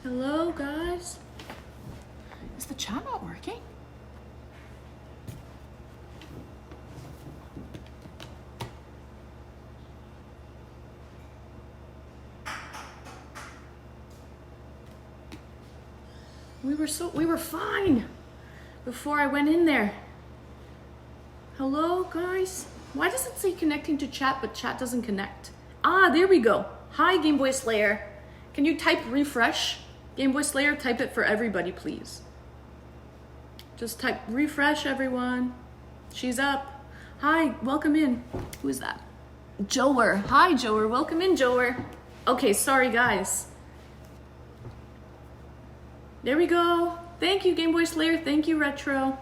Hello, guys. Is the chat not working? We were fine before I went in there. Hello, guys. Why does it say connecting to chat, but chat doesn't connect? Ah, there we go. Hi, Game Boy Slayer. Can you type refresh? Game Boy Slayer, type it for everybody, please. Just type refresh, everyone. She's up. Hi, welcome in. Who is that? Joer. Hi, Joer. Welcome in, Joer. Okay, sorry, guys. There we go. Thank you, Game Boy Slayer. Thank you, Retro.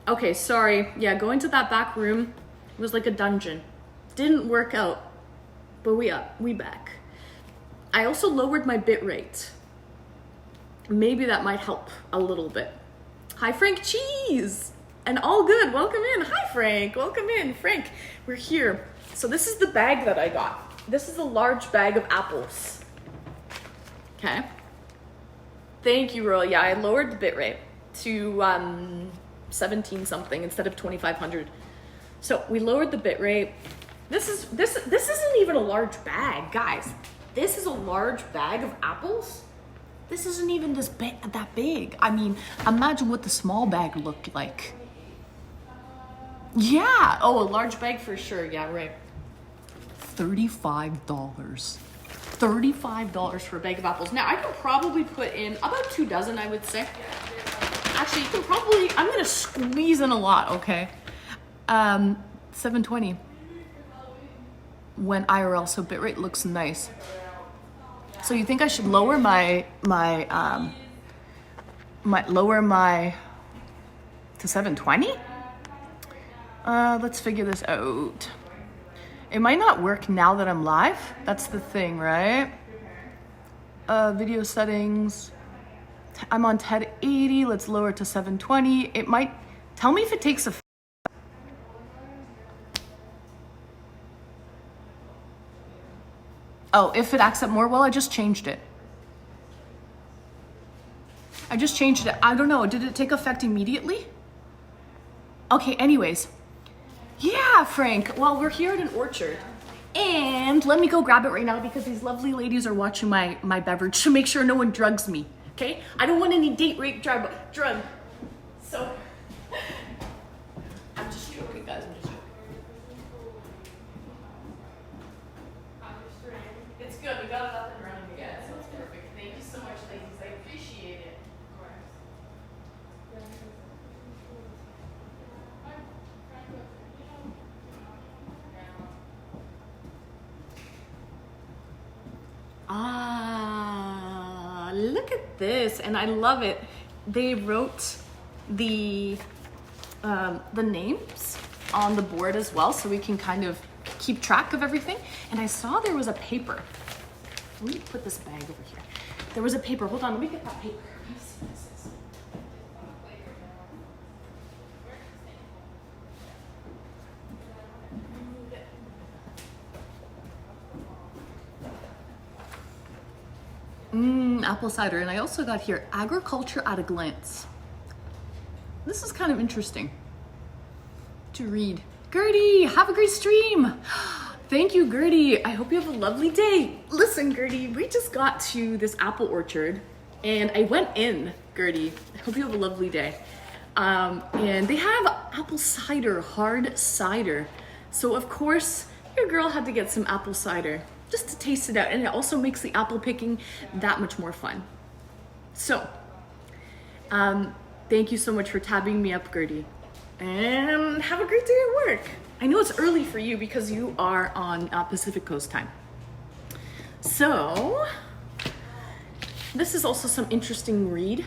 Okay, sorry. Yeah, going to that back room was like a dungeon. Didn't work out, but we back. I also lowered my bitrate. Maybe that might help a little bit. Hi, Frank Cheese! And all good, welcome in. Hi, Frank, welcome in. Frank, we're here. So this is the bag that I got. This is a large bag of apples. Okay. Thank you, Roy. Yeah, I lowered the bitrate to 17 something instead of 2500. So we lowered the bitrate. This isn't even a large bag, guys. This is a large bag of apples. This isn't even that big. I mean, imagine what the small bag looked like. Yeah. Oh, a large bag for sure. Yeah, right. $35. $35 for a bag of apples. Now, I can probably put in about 2 dozen, I would say. Actually, you can probably, I'm gonna squeeze in a lot, okay? 720 when IRL, so bitrate looks nice. So you think I should lower my to 720? Let's figure this out. It might not work now that I'm live. That's the thing, right? Video settings. I'm on 1080. Let's lower it to 720. It might, tell me if it takes a oh, if it acts up more, well, I just changed it. I don't know, did it take effect immediately? Okay, anyways. Yeah, Frank, well, we're here at an orchard. And let me go grab it right now because these lovely ladies are watching my beverage to make sure no one drugs me, okay? I don't want any date rape drug. So, I'm just joking, guys, I'm just joking. It's good, we got it up and running again, so it's perfect. Thank you so much, ladies, I appreciate it. Of course. Ah, look at this, and I love it. They wrote the names on the board as well, so we can kind of keep track of everything. And I saw there was a paper. Let me put this bag over here. There was a paper. Hold on, let me get that paper. Let me see what this is. Apple cider. And I also got here agriculture at a glance. This is kind of interesting to read. Gertie, have a great stream. Thank you, Gertie. I hope you have a lovely day. Listen, Gertie, we just got to this apple orchard and I went in, Gertie. I hope you have a lovely day. And they have apple cider, hard cider. So of course, your girl had to get some apple cider just to taste it out. And it also makes the apple picking that much more fun. So, thank you so much for tabbing me up, Gertie. And have a great day at work. I know it's early for you because you are on Pacific Coast time. So, this is also some interesting read.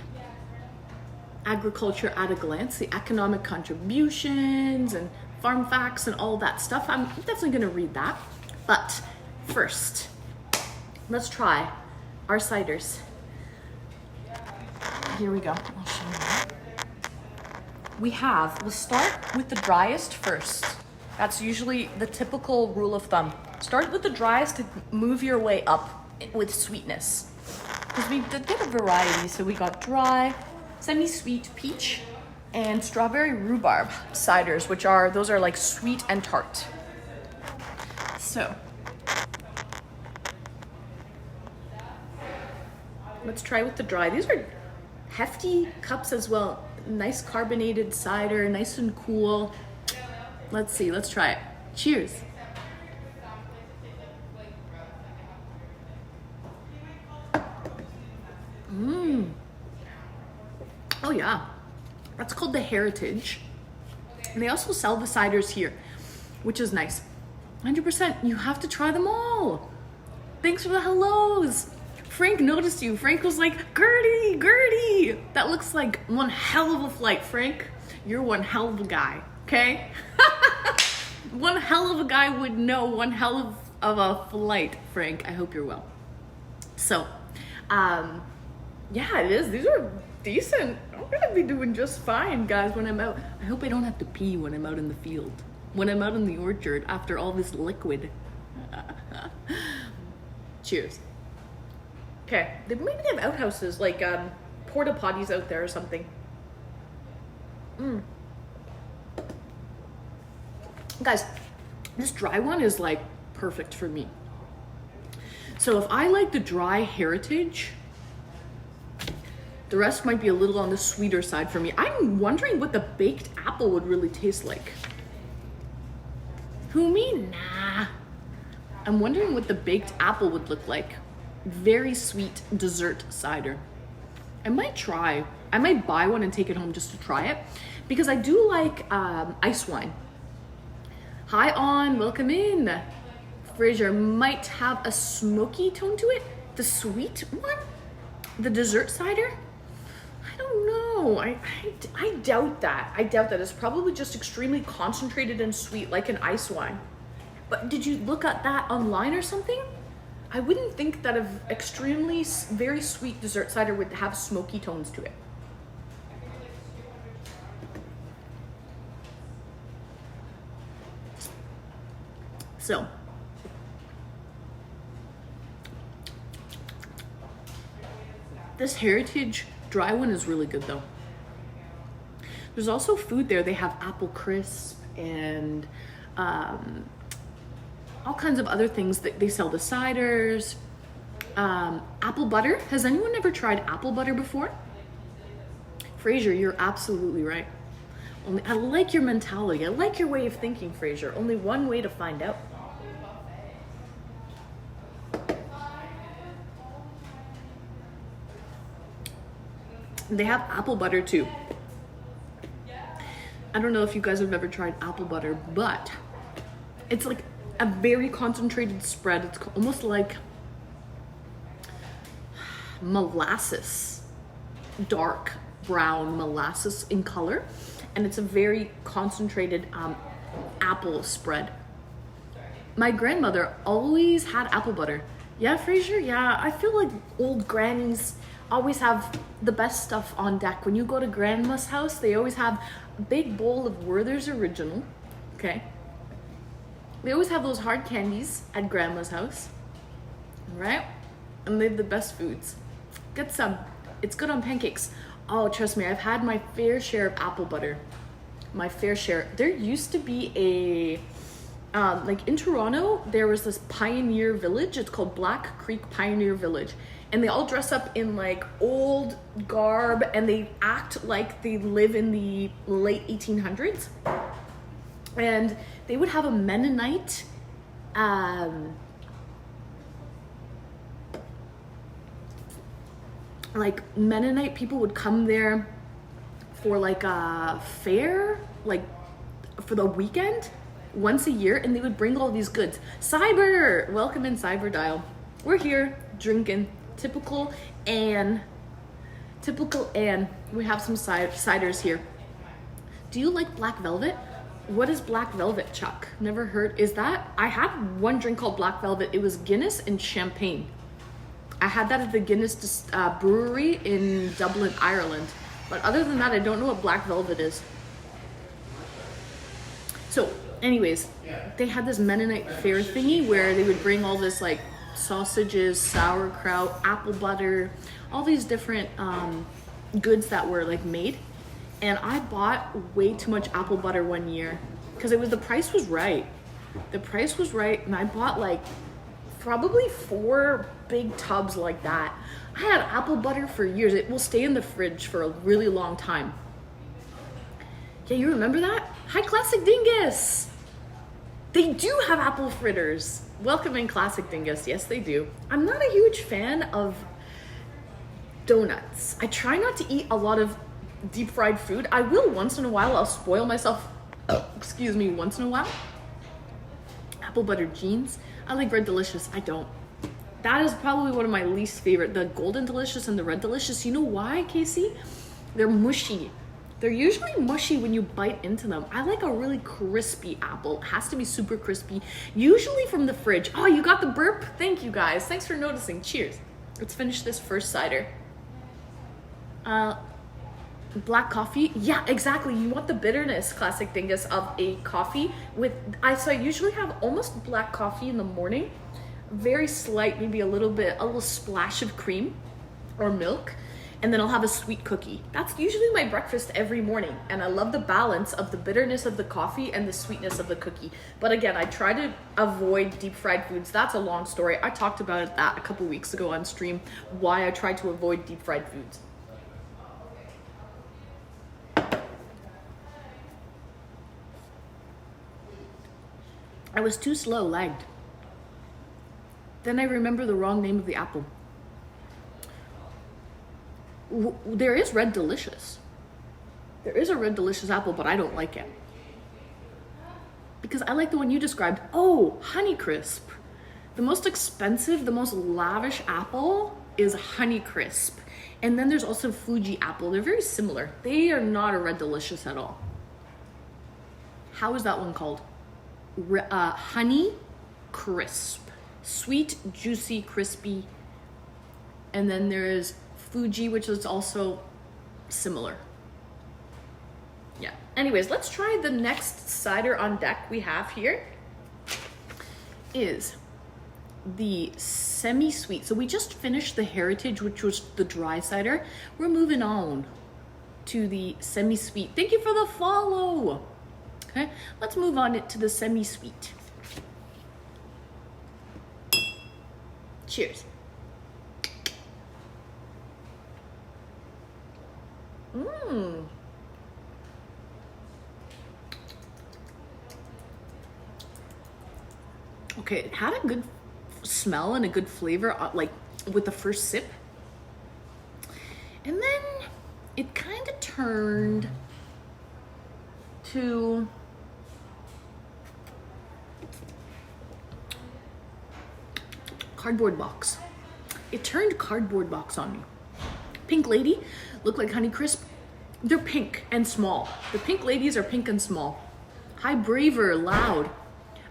Agriculture at a glance, the economic contributions and farm facts and all that stuff. I'm definitely gonna read that. But first, let's try our ciders. Here we go. I'll show you. We'll start with the driest first. That's usually the typical rule of thumb. Start with the driest to move your way up with sweetness. Because we did get a variety, so we got dry, semi-sweet peach, and strawberry rhubarb ciders, those are like sweet and tart. So, let's try with the dry. These are hefty cups as well. Nice carbonated cider, nice and cool. Let's see, let's try it. Cheers. Oh yeah, that's called the Heritage. And they also sell the ciders here, which is nice. 100%, you have to try them all. Thanks for the hellos. Frank noticed you. Frank was like, Gertie, that looks like one hell of a flight, Frank. You're one hell of a guy, okay? One hell of a guy would know one hell of a flight, Frank. I hope you're well. So, yeah, it is. These are decent. I'm gonna be doing just fine, guys, when I'm out. I hope I don't have to pee when I'm out in the field, when I'm out in the orchard after all this liquid. Cheers. Okay, they maybe have outhouses, like porta potties out there or something. Guys, this dry one is like perfect for me. So if I like the dry Heritage, the rest might be a little on the sweeter side for me. I'm wondering what the baked apple would really taste like. Who, me? Nah. I'm wondering what the baked apple would look like. Very sweet dessert cider. I might try. I might buy one and take it home just to try it, because I do like ice wine. Hi on, welcome in. Fraser might have a smoky tone to it. The sweet one? The dessert cider? I don't know. I doubt that. I doubt that. It's probably just extremely concentrated and sweet, like an ice wine. But did you look at that online or something? I wouldn't think that an extremely, very sweet dessert cider would have smoky tones to it. So, this Heritage dry one is really good though. There's also food there. They have apple crisp and all kinds of other things that they sell. The ciders, apple butter. Has anyone ever tried apple butter before? Fraser, you're absolutely right. I like your mentality. I like your way of thinking, Fraser. Only one way to find out. They have apple butter too. I don't know if you guys have ever tried apple butter, but it's like a very concentrated spread. It's almost like molasses, dark brown molasses in color, and it's a very concentrated apple spread. My grandmother always had apple butter. Yeah, Fraser? Yeah, I feel like old grannies always have the best stuff on deck. When you go to grandma's house, they always have a big bowl of Werther's Original, okay? They always have those hard candies at grandma's house, right? And they have the best foods. Get some. It's good on pancakes. Oh, trust me, I've had my fair share of apple butter. My fair share. There used to be a, like in Toronto, there was this pioneer village. It's called Black Creek Pioneer Village. And they all dress up in like old garb and they act like they live in the late 1800s. And they would have a Mennonite, like Mennonite people would come there for like a fair, like for the weekend, once a year, and they would bring all these goods. Cyber, welcome in, Cyber Dial. We're here drinking typical Anne. We have some ciders here. Do you like Black Velvet? What is Black Velvet, Chuck? Never heard. Is that? I had one drink called Black Velvet. It was Guinness and champagne. I had that at the Guinness brewery in Dublin, Ireland. But other than that, I don't know what Black Velvet is. So, anyways, they had this Mennonite fair thingy where they would bring all this like sausages, sauerkraut, apple butter, all these different goods that were like made. And I bought way too much apple butter one year because the price was right. The price was right, and I bought like probably 4 big tubs like that. I had apple butter for years. It will stay in the fridge for a really long time. Yeah, you remember that? Hi, Classic Dingus. They do have apple fritters. Welcome in, Classic Dingus. Yes, they do. I'm not a huge fan of donuts. I try not to eat a lot of deep fried food. I will once in a while. I'll spoil myself, excuse me, once in a while. Apple butter jeans. I like Red Delicious. I don't. That is probably one of my least favorite. The Golden Delicious and the Red Delicious. You know why, Casey? They're mushy. They're usually mushy when you bite into them. I like a really crispy apple. It has to be super crispy, usually from the fridge. Oh, you got the burp? Thank you, guys. Thanks for noticing. Cheers. Let's finish this first cider. Black coffee. Yeah, exactly. You want the bitterness, Classic Dingus, of a coffee with, so I usually have almost black coffee in the morning, very slight, maybe a little splash of cream or milk, and then I'll have a sweet cookie. That's usually my breakfast every morning, and I love the balance of the bitterness of the coffee and the sweetness of the cookie. But again, I try to avoid deep fried foods. That's a long story. I talked about that a couple weeks ago on stream, why I try to avoid deep fried foods. I was too slow, lagged. Then I remember the wrong name of the apple. There is Red Delicious. There is a Red Delicious apple, but I don't like it. Because I like the one you described. Oh, Honeycrisp. The most expensive, the most lavish apple is Honeycrisp. And then there's also Fuji apple. They're very similar. They are not a Red Delicious at all. How is that one called? Honey Crisp. Sweet, juicy, crispy. And then there is Fuji, which is also similar. Yeah. Anyways, let's try the next cider on deck we have here. Is the semi-sweet. So we just finished the Heritage, which was the dry cider. We're moving on to the semi-sweet. Thank you for the follow. Okay, let's move on to the semi-sweet. Cheers. Okay, it had a good smell and a good flavor, like with the first sip. And then it kind of turned to cardboard box. It turned cardboard box on me. Pink Lady look like Honeycrisp. They're pink and small. The Pink Ladies are pink and small. Hi, Braver Loud.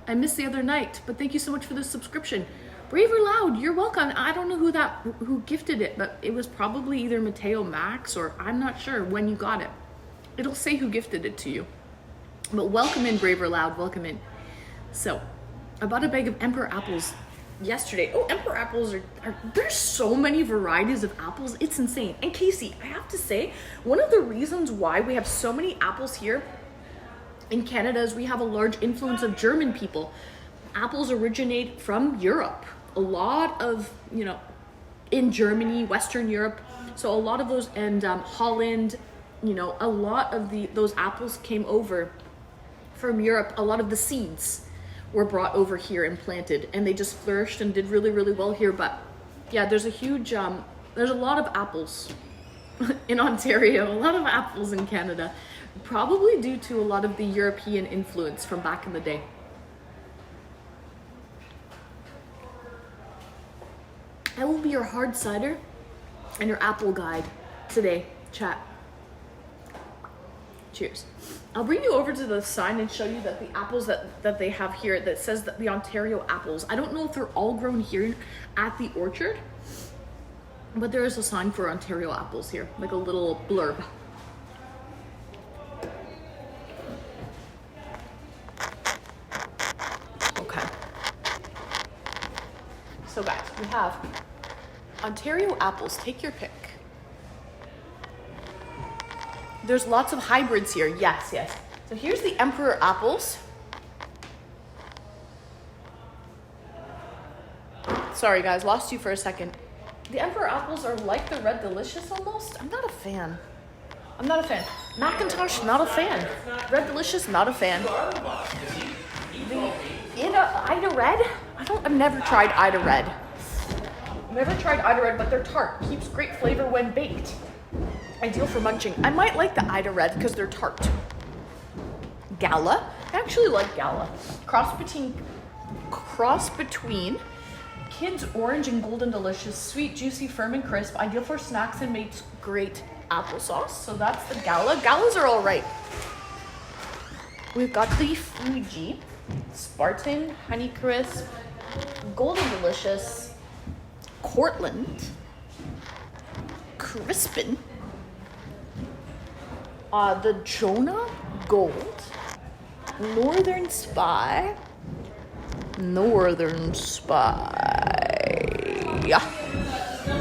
I missed the other night, but thank you so much for the subscription. Braver Loud, you're welcome. I don't know who gifted it, but it was probably either Mateo Max or I'm not sure when you got it. It'll say who gifted it to you. But welcome in, Braver Loud, welcome in. So, I bought a bag of Emperor apples yesterday. Oh, Emperor apples there's so many varieties of apples, it's insane. And Casey, I have to say, one of the reasons why we have so many apples here in Canada is we have a large influence of German people. Apples originate from Europe. A lot of, in Germany, Western Europe. So a lot of those, and Holland, a lot of those apples came over from Europe. A lot of the seeds were brought over here and planted, and they just flourished and did really, really well here. But yeah, there's a huge, there's a lot of apples in Ontario, a lot of apples in Canada, probably due to a lot of the European influence from back in the day. I will be your hard cider and your apple guide today, chat. Cheers. I'll bring you over to the sign and show you that the apples that they have here, that says that the Ontario apples, I don't know if they're all grown here at the orchard, but there is a sign for Ontario apples here, like a little blurb. Okay. So guys, we have Ontario apples. Take your pick. There's lots of hybrids here. Yes, yes. So here's the Emperor apples. Sorry guys, lost you for a second. The Emperor apples are like the Red Delicious almost. I'm not a fan. Macintosh, not a fan. Red Delicious, not a fan. The Ida Red? I've never tried Ida Red. But they're tart. Keeps great flavor when baked. Ideal for munching. I might like the Ida Red because they're tart. Gala. I actually like Gala. Cross between Kids Orange and Golden Delicious. Sweet, juicy, firm, and crisp. Ideal for snacks and makes great applesauce. So that's the Gala. Galas are all right. We've got the Fuji, Spartan, Honeycrisp, Golden Delicious, Cortland, Crispin, the Jonah Gold, Northern Spy,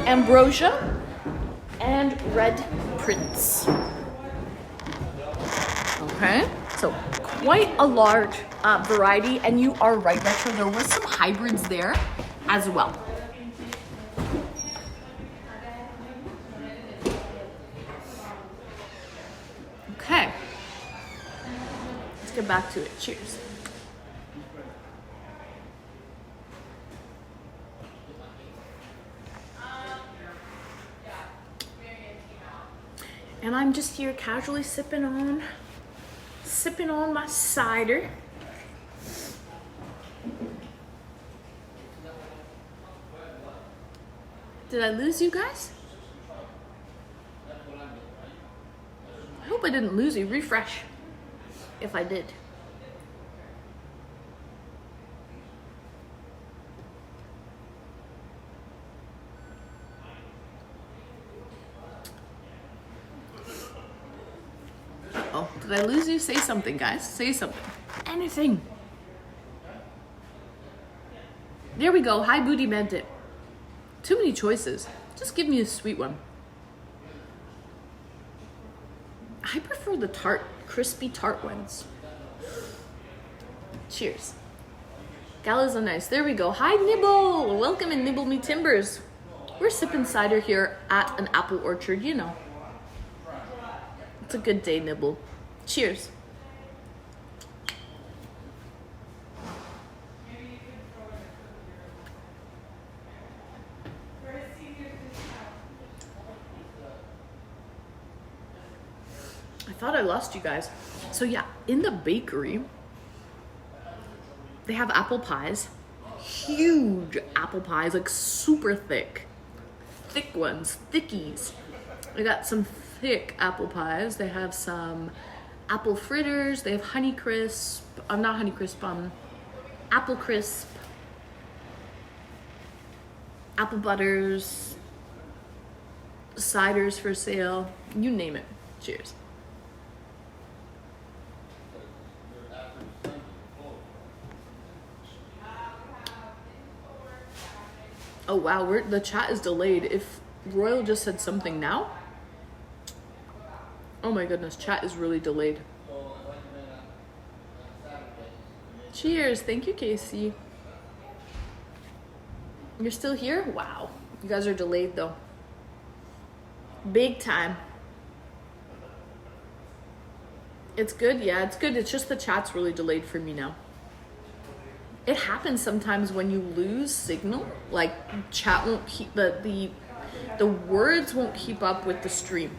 Ambrosia, and Red Prince. Okay, so quite a large variety, and you are right, Retro, there were some hybrids there as well. Okay, let's get back to it. Cheers. And I'm just here casually sipping on my cider. Did I lose you guys? I hope I didn't lose you. Refresh if I did. Oh, did I lose you? Say something, guys. Say something. Anything. There we go. Hi, Booty meant it. Too many choices. Just give me a sweet one. I prefer the tart, crispy tart ones. Cheers. Galas are nice. There we go. Hi, Nibble. Welcome in Nibble Me Timbers. We're sipping cider here at an apple orchard, you know. It's a good day, Nibble. Cheers. I thought I lost you guys. So yeah, in the bakery, they have apple pies. Huge apple pies, like super thick. Thick ones, thickies. I got some thick apple pies. They have some apple fritters. They have Honeycrisp. Not Honeycrisp, Apple Crisp. Apple butters. Ciders for sale. You name it. Cheers. Oh wow, the chat is delayed. If Royal just said something now. Oh my goodness, chat is really delayed. Cheers, thank you, Casey. You're still here? Wow, you guys are delayed though. Big time. It's good, yeah, it's good. It's just the chat's really delayed for me now. It happens sometimes when you lose signal, like chat won't keep, the words won't keep up with the stream.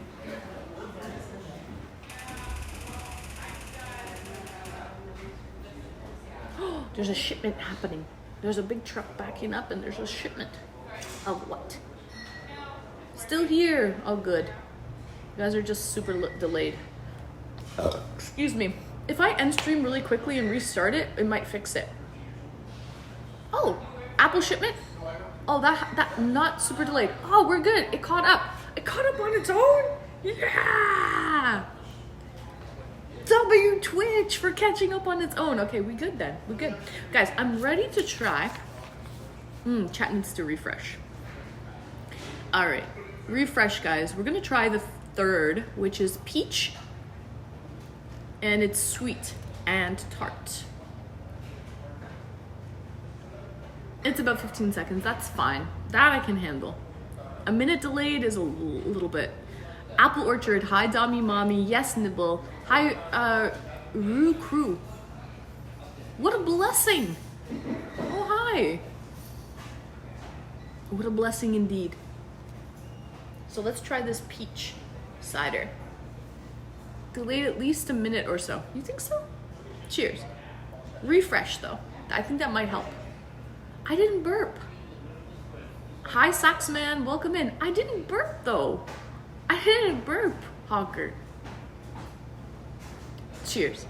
There's a shipment happening. There's a big truck backing up and there's a shipment of what? Still here. Oh, good. You guys are just super delayed. Excuse me. If I end stream really quickly and restart it, it might fix it. Oh, Apple shipment? Oh, that not super delayed. Oh, we're good. It caught up. It caught up on its own? Yeah! W Twitch for catching up on its own. Okay, we good then. We good. Guys, I'm ready to try Chat needs to refresh. All right, refresh, guys. We're gonna try the third, which is peach, and it's sweet and tart. It's about 15 seconds. That's fine. That I can handle. A minute delayed is a little bit. Apple Orchard. Hi, Dami Mommy. Yes, Nibble. Hi, Rue Crew. What a blessing. Oh, hi. What a blessing indeed. So let's try this peach cider. Delayed at least a minute or so. You think so? Cheers. Refresh though. I think that might help. I didn't burp. Hi, Saxman. Welcome in. I didn't burp though. I didn't burp, Hawker. Cheers.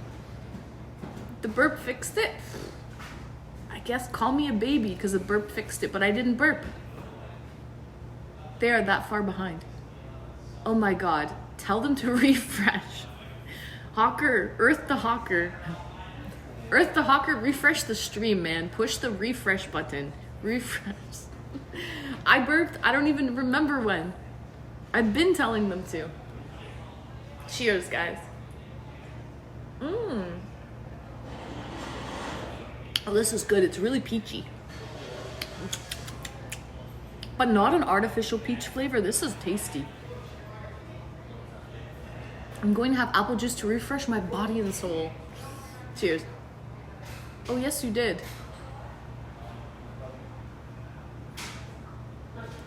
The burp fixed it. I guess call me a baby because the burp fixed it, but I didn't burp. They are that far behind. Oh my God. Tell them to refresh. Hawker, Earth the Hawker. Earth the Hawker, refresh the stream, man. Push the refresh button. Refresh. I burped. I don't even remember when. I've been telling them to. Cheers, guys. Oh, this is good. It's really peachy. But not an artificial peach flavor. This is tasty. I'm going to have apple juice to refresh my body and soul. Cheers. Oh, yes, you did.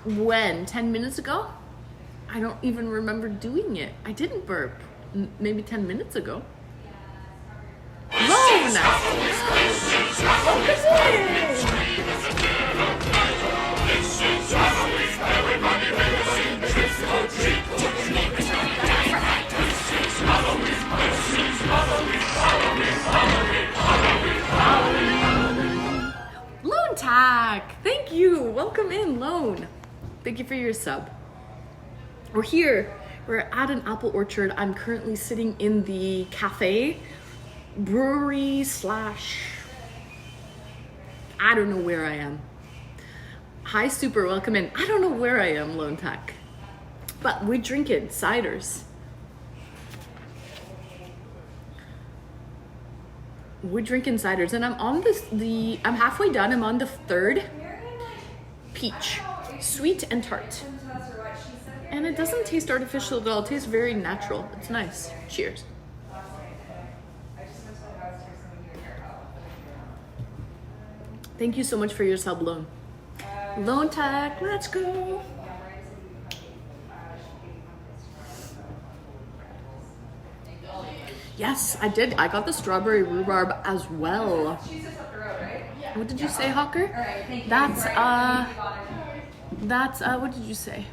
When? 10 minutes ago? I don't even remember doing it. I didn't burp. Maybe 10 minutes ago. Lone! Lone Tack! Thank you! Welcome in, Lone. Thank you for your sub. We're here. We're at an apple orchard. I'm currently sitting in the cafe, brewery slash... I don't know where I am. Hi, Super. Welcome in. I don't know where I am, Lone Tack. But we're drinking ciders. We're drinking ciders, and I'm on I'm halfway done. I'm on the third peach, sweet and tart. And it doesn't taste artificial at all. It tastes very natural. It's nice. Cheers. Thank you so much for your sub, Lone. Lone Tack, let's go. Yes, I did. I got the strawberry rhubarb as well. What did you say, Hawker? That's what did you say?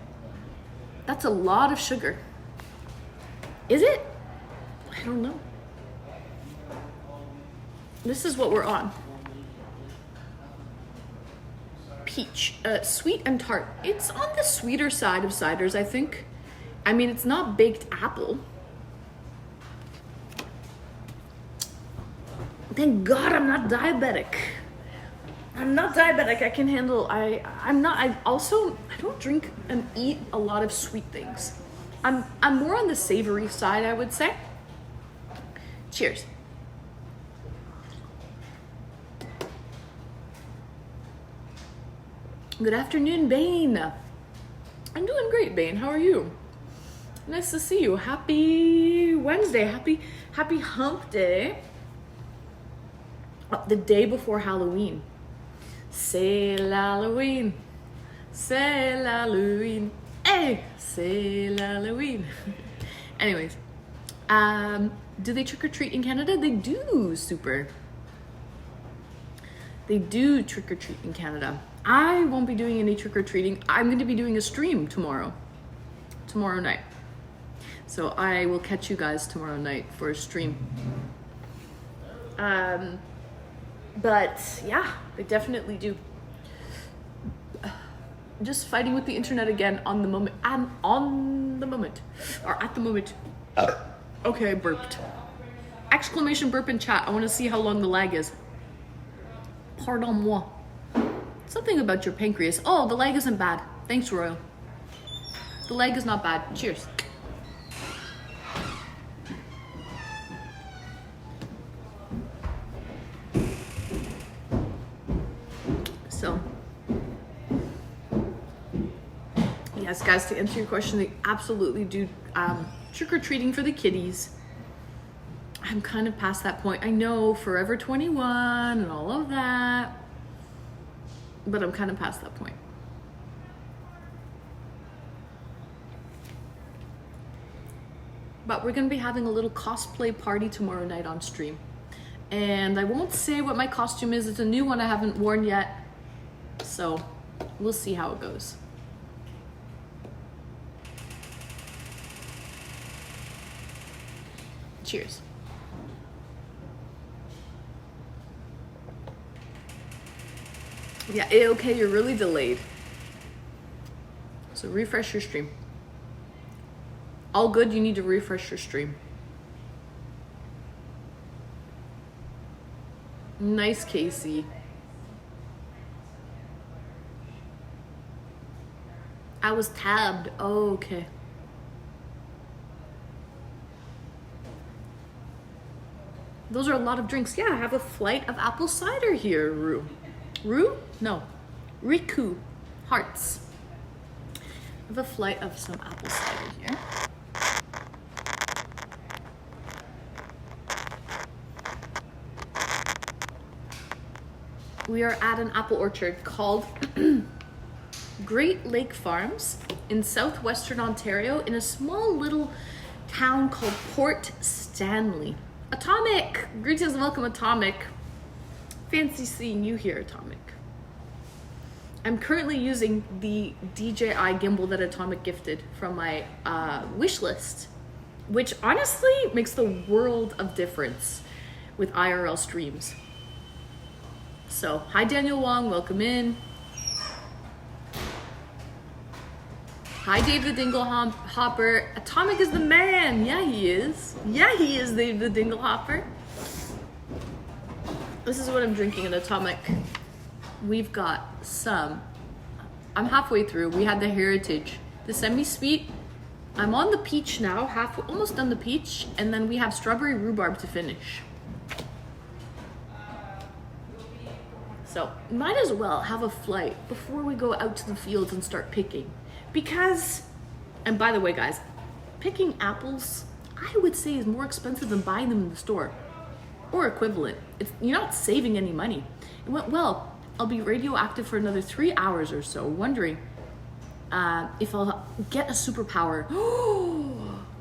That's a lot of sugar. Is it? I don't know. This is what we're on. Peach, sweet and tart. It's on the sweeter side of ciders, I think. I mean, it's not baked apple. Thank God I'm not diabetic. I'm not diabetic. I can handle. I don't drink and eat a lot of sweet things. I'm more on the savory side, I would say. Cheers. Good afternoon, Bane. I'm doing great, Bane. How are you? Nice to see you. Happy Wednesday. Happy hump day. The day before Halloween. C'est l'Halloween. C'est l'Halloween. Hey, c'est l'Halloween. Anyways, do they trick or treat in Canada? They do, Super. They do trick or treat in Canada. I won't be doing any trick or treating. I'm going to be doing a stream tomorrow night. So I will catch you guys tomorrow night for a stream. But yeah, they definitely do. Just fighting with the internet again on the moment. I'm on the moment. Or at the moment. Okay, I burped. Exclamation burp in chat. I want to see how long the lag is. Pardon moi. Something about your pancreas. Oh, the leg isn't bad. Thanks, Royal. The leg is not bad. Cheers. So, yes, guys, to answer your question, they absolutely do trick-or-treating for the kiddies. I'm kind of past that point. I know, Forever 21 and all of that, but I'm kind of past that point. But we're gonna be having a little cosplay party tomorrow night on stream. And I won't say what my costume is. It's a new one I haven't worn yet. So we'll see how it goes. Cheers. Yeah, okay, you're really delayed. So refresh your stream. All good, you need to refresh your stream. Nice, Casey. I was tabbed. Oh, okay. Those are a lot of drinks. Yeah, I have a flight of apple cider here, Rue. Rue? No. Riku. Hearts. I have a flight of some apple cider here. We are at an apple orchard called Great Lake Farms in southwestern Ontario in a small little town called Port Stanley. Atomic! Greetings and welcome, Atomic. Fancy seeing you here, Atomic. I'm currently using the DJI gimbal that Atomic gifted from my wish list, which honestly makes the world of difference with IRL streams. So, hi Daniel Wong, welcome in. Hi Dave the Dingle Hopper. Atomic is the man. Yeah, he is. Yeah, he is Dave the Dingle Hopper. This is what I'm drinking at Atomic. We've got some, I'm halfway through. We had the Heritage, the semi-sweet. I'm on the peach now, almost done the peach, and then we have strawberry rhubarb to finish. So, might as well have a flight before we go out to the fields and start picking. Because, and by the way guys, picking apples, I would say is more expensive than buying them in the store. Or equivalent. You're not saving any money. It went well. I'll be radioactive for another 3 hours or so, wondering if I'll get a superpower.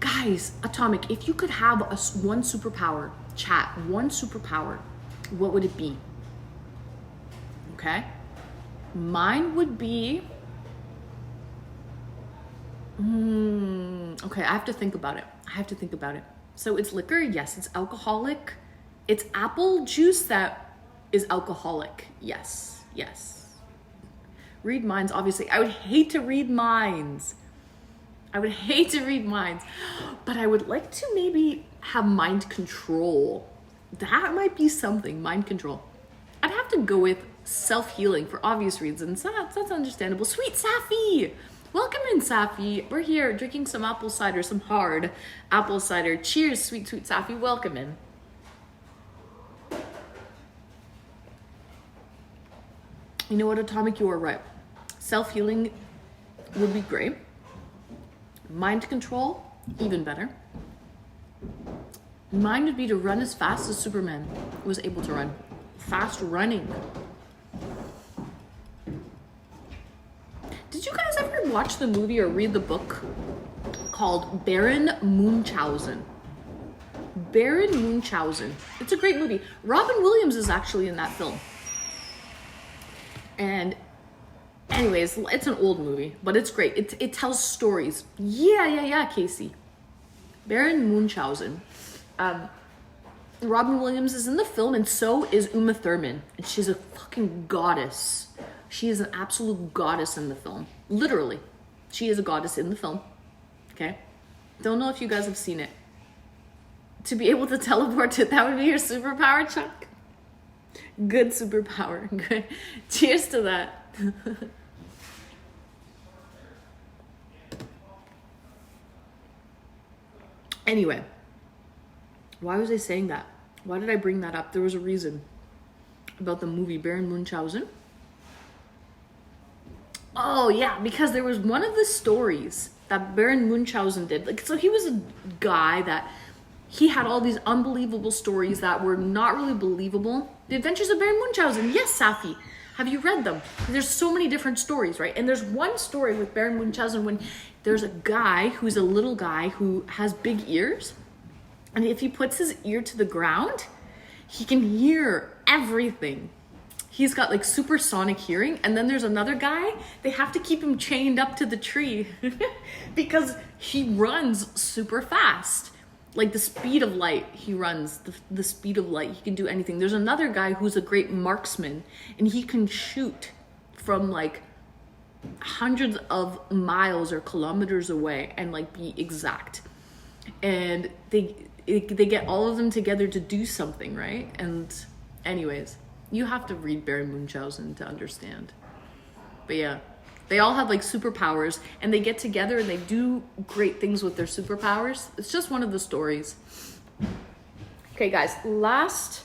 Guys, Atomic, if you could have one superpower, chat, one superpower, what would it be? Okay? Mine would be... okay, I have to think about it. So it's liquor, yes, it's alcoholic. It's apple juice that is alcoholic. Yes. Read minds, obviously. I would hate to read minds. But I would like to maybe have mind control. That might be something, mind control. I'd have to go with self-healing for obvious reasons. That's understandable. Sweet Safi! Welcome in, Safi. We're here drinking some apple cider, some hard apple cider. Cheers, sweet Safi. Welcome in. You know what, Atomic, you are right. Self-healing would be great. Mind control, even better. Mine would be to run as fast as Superman was able to run. Fast running. Did you guys ever watch the movie or read the book called Baron Munchausen? Baron Munchausen. It's a great movie. Robin Williams is actually in that film. And anyways, it's an old movie, but it's great. It tells stories. Yeah, Casey. Baron Munchausen. Robin Williams is in the film, and so is Uma Thurman. And she's a fucking goddess. She is an absolute goddess in the film. Literally. She is a goddess in the film. Okay? Don't know if you guys have seen it. To be able to teleport to, that would be your superpower, Chuck? Good superpower. Good. Cheers to that. Anyway, why was I saying that? Why did I bring that up? There was a reason about the movie Baron Munchausen. Oh yeah, because there was one of the stories that Baron Munchausen did. Like, so he was a guy that he had all these unbelievable stories that were not really believable. The Adventures of Baron Munchausen. Yes, Safi. Have you read them? There's so many different stories, right? And there's one story with Baron Munchausen when there's a guy who's a little guy who has big ears. And if he puts his ear to the ground, he can hear everything. He's got like supersonic hearing. And then there's another guy, they have to keep him chained up to the tree because he runs super fast. Like the speed of light, he runs the speed of light. He can do anything. There's another guy who's a great marksman and he can shoot from like hundreds of miles or kilometers away and like be exact. And they get all of them together to do something, right? And anyways, you have to read Baron Munchausen to understand. But yeah, they all have like superpowers and they get together and they do great things with their superpowers. It's just one of the stories. Okay, guys, last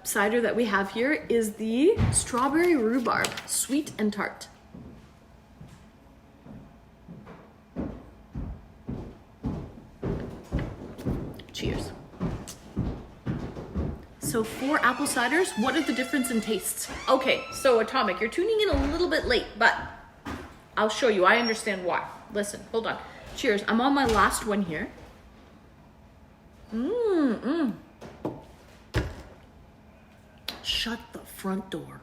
cider that we have here is the strawberry rhubarb, sweet and tart. Cheers. So 4 apple ciders, what are the difference in tastes? Okay, so Atomic, you're tuning in a little bit late, but I'll show you. I understand why. Listen, hold on. Cheers. I'm on my last one here. Shut the front door.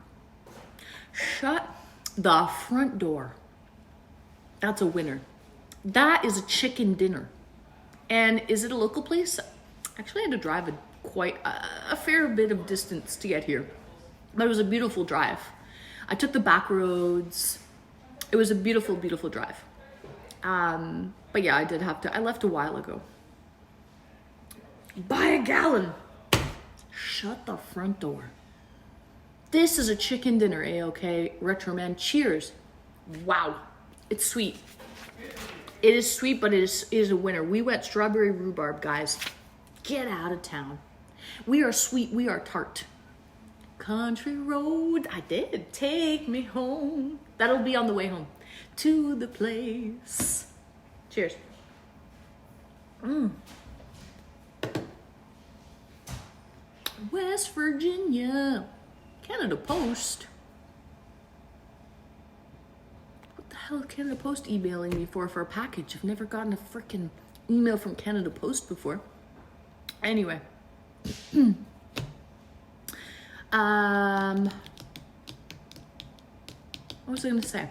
Shut the front door. That's a winner. That is a chicken dinner. And is it a local place? Actually, I had to drive a fair bit of distance to get here. But it was a beautiful drive. I took the back roads. It was a beautiful, beautiful drive. But yeah, I left a while ago. Buy a gallon. Shut the front door. This is a chicken dinner, A-OK. Retro Man, cheers. Wow, it's sweet. It is sweet, but it is a winner. We went strawberry rhubarb, guys. Get out of town. We are sweet, we are tart. Country road, I did. Take me home. That'll be on the way home. To the place. Cheers. West Virginia. Canada Post. What the hell is Canada Post emailing me for a package? I've never gotten a freaking email from Canada Post before. Anyway. What was I going to say?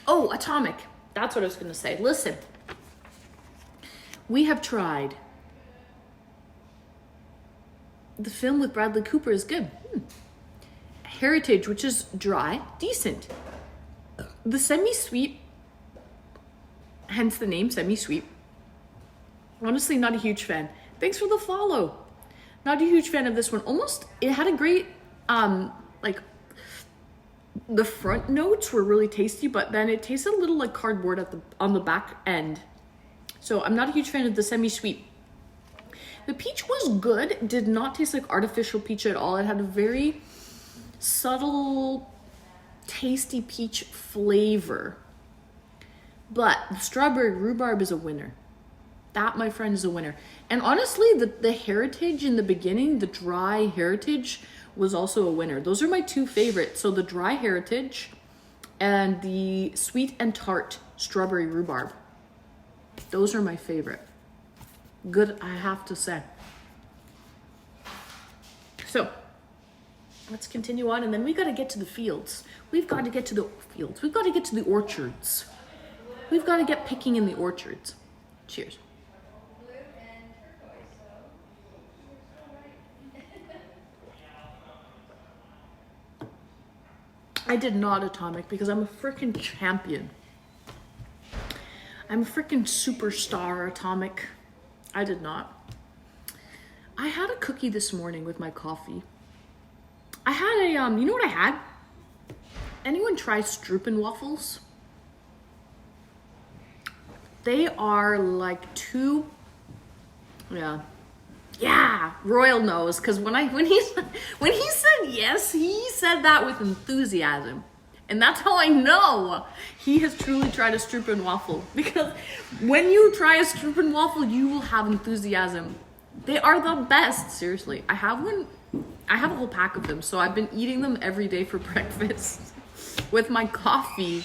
Oh, Atomic. That's what I was going to say. Listen. We have tried. The film with Bradley Cooper is good. Heritage, which is dry, decent. The semi-sweet, hence the name semi-sweet. Honestly, not a huge fan. Thanks for the follow. Not a huge fan of this one. Almost, it had a great, like, the front notes were really tasty, but then it tasted a little like cardboard on the back end. So I'm not a huge fan of the semi-sweet. The peach was good. It did not taste like artificial peach at all. It had a very subtle, tasty peach flavor. But the strawberry rhubarb is a winner. That, my friend, is a winner. And honestly, the heritage in the beginning, the dry heritage, was also a winner. Those are my 2 favorites. So the dry heritage and the sweet and tart strawberry rhubarb. Those are my favorite. Good, I have to say. So let's continue on, and then we got to get to the fields. We've got to get to the fields. We've got to get to the orchards. We've got to get picking in the orchards. Cheers. I did not, Atomic, because I'm a freaking champion. I'm a freaking superstar, Atomic. I did not. I had a cookie this morning with my coffee. I had a, you know what I had? Anyone try Strupen waffles? They are like two, yeah, Royal knows, because when he said yes, he said that with enthusiasm. And that's how I know he has truly tried a Strupen waffle. Because when you try a Strupen waffle, you will have enthusiasm. They are the best, seriously. I have a whole pack of them, so I've been eating them every day for breakfast with my coffee.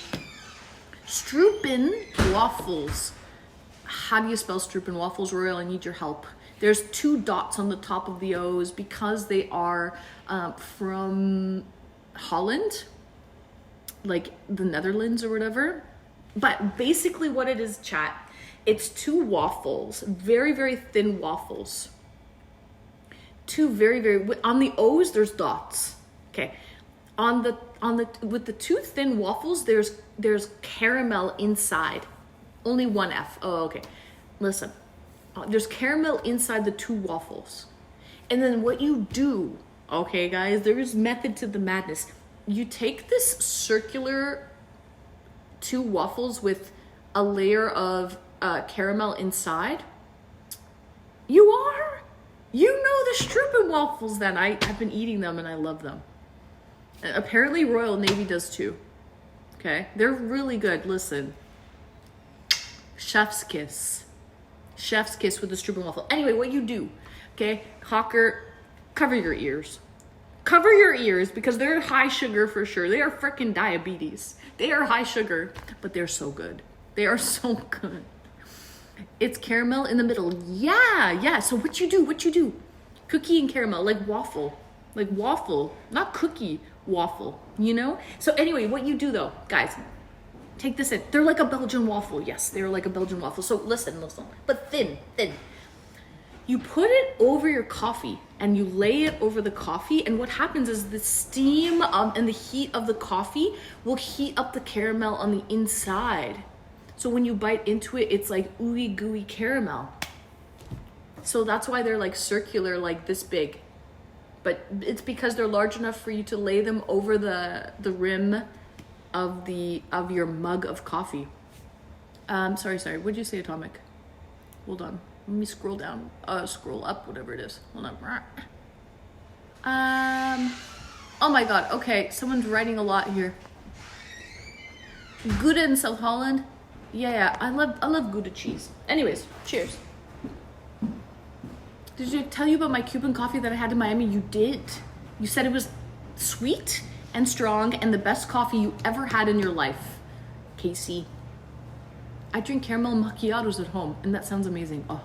Strupen waffles. How do you spell Strupen waffles, Royal? I need your help. There's 2 dots on the top of the O's because they are from Holland, like the Netherlands or whatever. But basically what it is, chat, it's 2 waffles, very, very thin waffles. 2 very, very, on the O's, there's dots. Okay. With the 2 thin waffles, there's caramel inside. Only 1 F. Oh, okay. Listen. There's caramel inside the 2 waffles. And then what you do, okay, guys, there is method to the madness. You take this circular 2 waffles with a layer of caramel inside. You know the Strupen waffles then. I've been eating them and I love them. And apparently Royal Navy does too. Okay? They're really good. Listen. Chef's kiss. Chef's kiss with the Strupen waffle. Anyway, what you do, okay, Hawker, cover your ears. Cover your ears because they're high sugar for sure. They are freaking diabetes. They are high sugar, but they're so good. They are so good. It's caramel in the middle. Yeah. So what you do? Cookie and caramel, like waffle, not cookie, waffle, you know? So anyway, what you do though, guys, take this in. They're like a Belgian waffle. Yes, they're like a Belgian waffle. So listen, but thin. You put it over your coffee and you lay it over the coffee. And what happens is the steam and the heat of the coffee will heat up the caramel on the inside. So when you bite into it, it's like ooey gooey caramel. So that's why they're like circular, like this big. But it's because they're large enough for you to lay them over the rim of your mug of coffee. Sorry. What'd you say, Atomic? Hold on. Let me scroll down. Scroll up, whatever it is. Hold on. Oh my god. Okay, someone's writing a lot here. Gouda in South Holland. Yeah. I love Gouda cheese. Anyways, cheers. Did I tell you about my Cuban coffee that I had in Miami? You did. You said it was sweet and strong and the best coffee you ever had in your life, Casey. I drink caramel macchiatos at home, and that sounds amazing. Oh.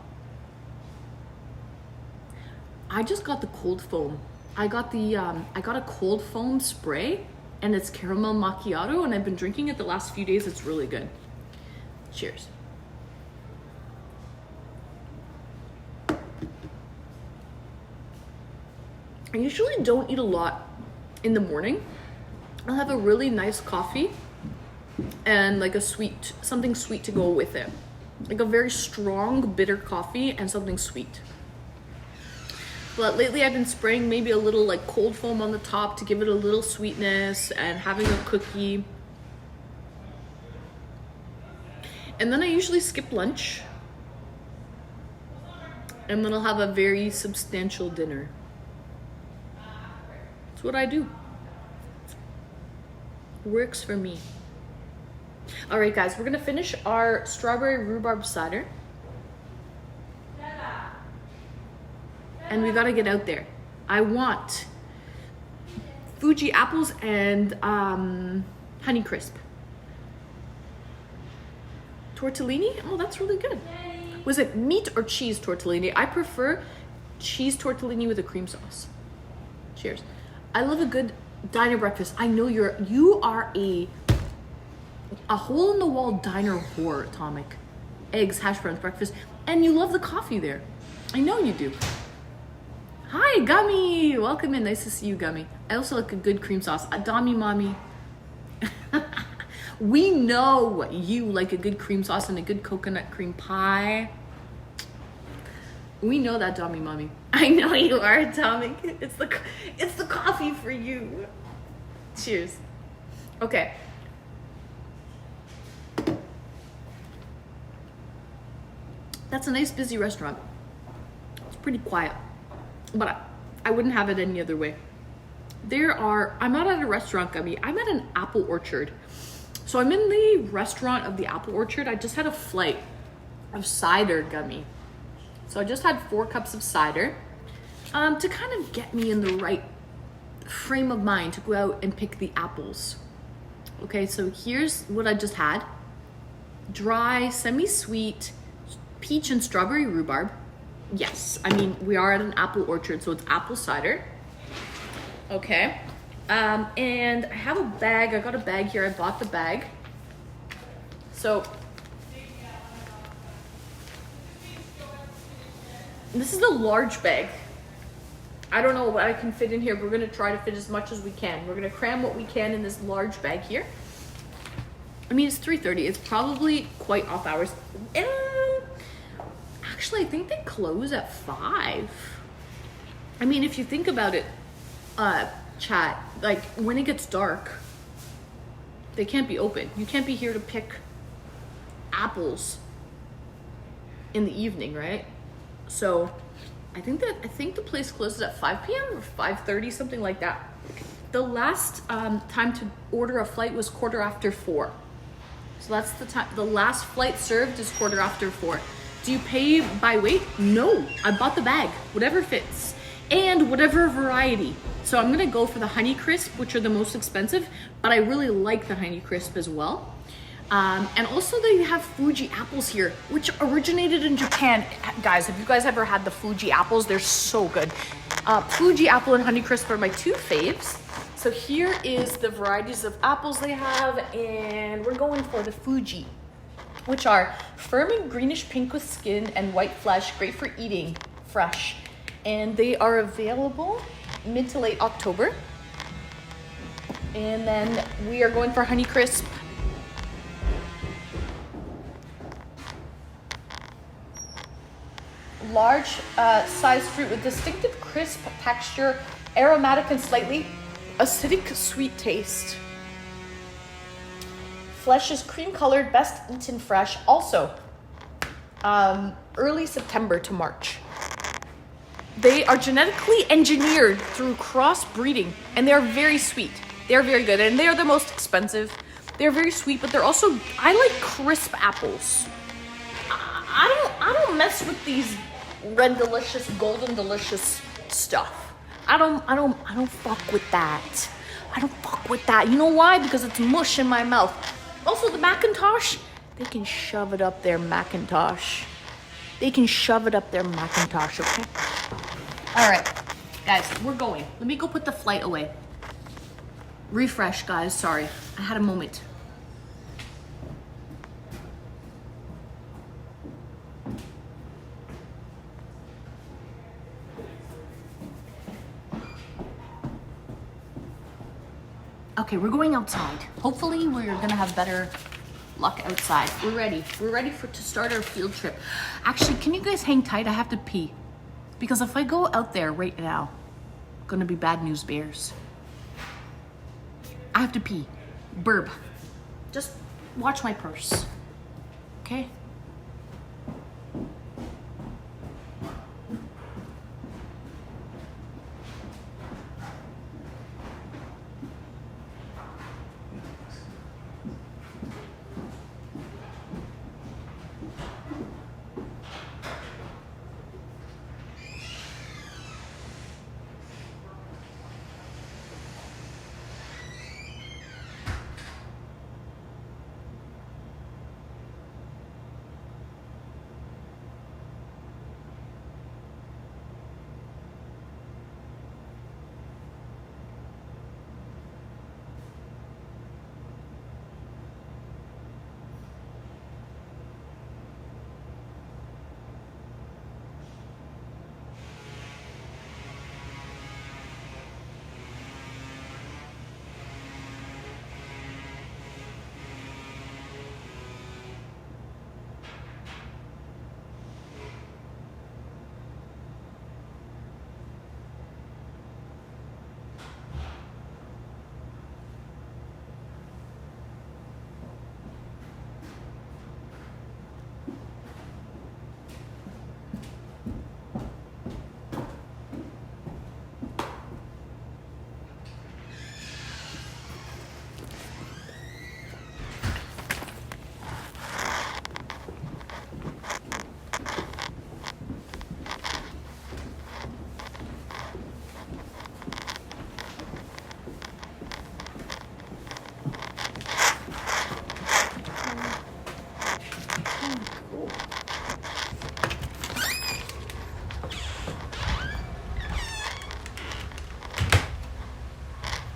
I just got the cold foam. I got a cold foam spray, and it's caramel macchiato, and I've been drinking it the last few days. It's really good. Cheers. I usually don't eat a lot in the morning. I'll have a really nice coffee and like something sweet to go with it. Like a very strong, bitter coffee and something sweet. But lately I've been spraying maybe a little like cold foam on the top to give it a little sweetness and having a cookie. And then I usually skip lunch. And then I'll have a very substantial dinner. That's what I do. Works for me. All right, guys, we're gonna finish our strawberry rhubarb cider. And we gotta get out there. I want Fuji apples and Honeycrisp. Tortellini? Oh, that's really good. Was it meat or cheese tortellini? I prefer cheese tortellini with a cream sauce. Cheers. I love a good diner breakfast. I know you are a hole in the wall diner whore, Atomic. Eggs, hash browns, breakfast, and you love the coffee there. I know you do. Hi, Gummy. Welcome in. Nice to see you, Gummy. I also like a good cream sauce. Adami mommy. We know you like a good cream sauce and a good coconut cream pie. We know that, Tommy Mommy. I know you are, Tommy. It's the coffee for you. Cheers. Okay. That's a nice busy restaurant. It's pretty quiet, but I wouldn't have it any other way. I'm not at a restaurant, Gummy. I'm at an apple orchard. So I'm in the restaurant of the apple orchard. I just had a flight of cider, Gummy. So I just had 4 cups of cider to kind of get me in the right frame of mind to go out and pick the apples. Okay, so here's what I just had. Dry, semi-sweet peach and strawberry rhubarb. Yes, I mean, we are at an apple orchard, so it's apple cider. Okay, and I have a bag. I got a bag here. I bought the bag. So this is a large bag. I don't know what I can fit in here. We're gonna try to fit as much as we can. We're gonna cram what we can in this large bag here. I mean, it's 3:30. It's probably quite off hours. Actually, I think they close at 5. I mean, if you think about it, chat, like when it gets dark, they can't be open. You can't be here to pick apples in the evening, right? So I think the place closes at 5 p.m. or 5:30, something like that. The last time to order a flight was 4:15. So that's the time. The last flight served is 4:15. Do you pay by weight? No, I bought the bag, whatever fits, and whatever variety. So I'm gonna go for the Honey Crisp, which are the most expensive, but I really like the Honey Crisp as well. And also they have Fuji apples here, which originated in Japan. Guys, have you guys ever had the Fuji apples? They're so good. Fuji apple and Honey Crisp are my 2 faves. So here is the varieties of apples they have, and we're going for the Fuji, which are firm and greenish pink with skin and white flesh, great for eating fresh. And they are available mid to late October. And then we are going for Honey Crisp. Large sized fruit with distinctive crisp texture, aromatic and slightly acidic sweet taste. Flesh is cream colored, best eaten fresh. Also, early September to March. They are genetically engineered through crossbreeding, and they are very sweet. They are very good, and they are the most expensive. They're very sweet, but they're also, I like crisp apples. I don't mess with these red delicious, golden delicious stuff. I don't fuck with that. I don't fuck with that. You know why? Because it's mush in my mouth. Also, the Macintosh, they can shove it up their Macintosh. They can shove it up their Macintosh, okay? All right, guys, we're going. Let me go put the flight away. Refresh, guys, sorry. I had a moment. Okay, we're going outside. Hopefully we're gonna have better luck outside. We're ready. We're ready to start our field trip. Actually, can you guys hang tight? I have to pee. Because if I go out there right now, gonna be bad news bears. I have to pee. Burp. Just watch my purse. Okay?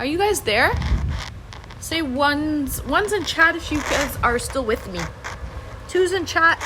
Are you guys there? Say one's in chat if you guys are still with me. Two's in chat.